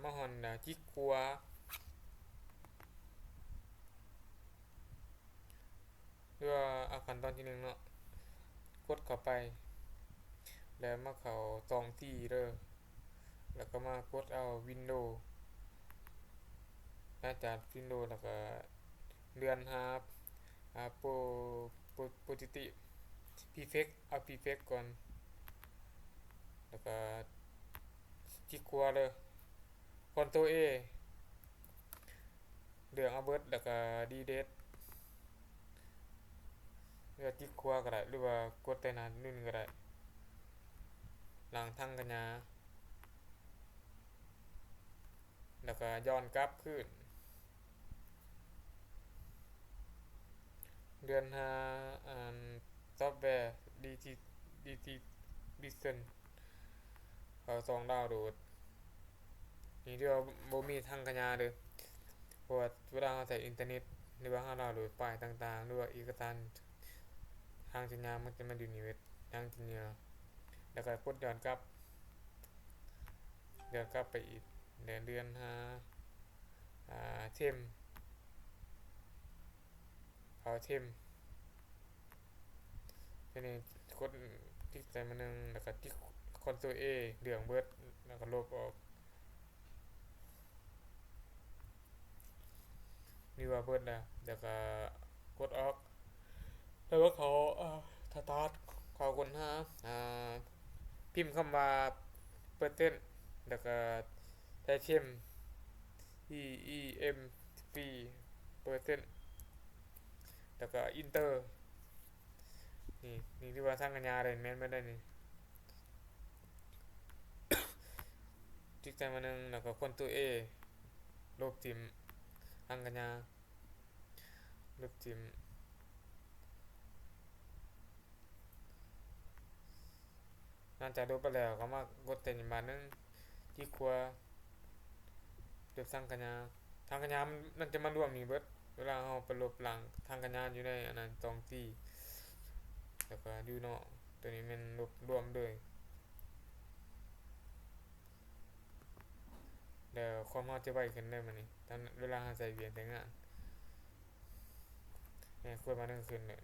มาฮอนจิกกัวหรือว่าอาขั้นตอนที่หนึ่งเนาะกดเข้าไปแล้วมาเข้าตองที่เด้อแล้วก็มากดเอาวินโดว์หน้าจาวินโดว์แล้วก็เลื่อนหาโปรติติพีเฟกเอาพีเฟกก่อนแล้วก็จิกกัวเลยคอนโทรเอเลือกเอาเบิดแล้วก็ดีเดทเลือกจิกกัวก็ได้หรือว่ากดแต่นั้นนู่นก็ได้หลังทั้งกันยาแล้วก็ย้อนกลับขึ้นเดือนหาอ่านซอฟต์แวร์ดีทีดิสเซนเขาส่องดาวโหลดนี่ที่ว่าบ่มีทางกันยาเด้อเพราะว่าเวลาเราใช้อินเทอร์เน็ตหรือว่าเราดาวน์โหลดไฟล์ต่างๆหรือว่าเอกสารทางสัญญามันจะมาอยู่ในเว็บทางสัญญาแล้วก็กดย้อนกลับไปอีกเดือนหาเทมเขาเทมทีนี้กดคลิกใส่มาหนึ่งแล้วก็ที่คอนโซลเอเหลืองเบิดแล้วก็ลบออกนี่ว่าเบิดนะแล้วก็กดออกแล้วก็เขาสตาร์ทเขาค้นหาพิมพ์คำว่าเปิดเต้นแล้วก็ไทเทม EEM ฟรีเปิดเต้นแล้วก็อินเตอร์นี่ที่ว่าสร้างกัญญาเลยแม่นไม่ได้นี่จิกใจมาหนึ่งแล้วก็คนตัวเอลบทิมสร้างกัญญาลบทิมหลังจากลบไปแล้วก็มากดเต็มบาทนึงที่ครัวเดี๋ยวสร้างกัญญาทางกัญญามันจะมารวมนี่เบิดเวลาเราไปลบหลังทางกัญญาอยู่ในอันนั้นตองที่แล้วก็ดูเนาะตัวนี้มันลบรวมเลยเดี๋ยวความเราจะไวขึ้นได้มานี่ตอนเวลาเราใส่เวียนแต่งงานเนี่ยควรมาหนึ่งคืนเลย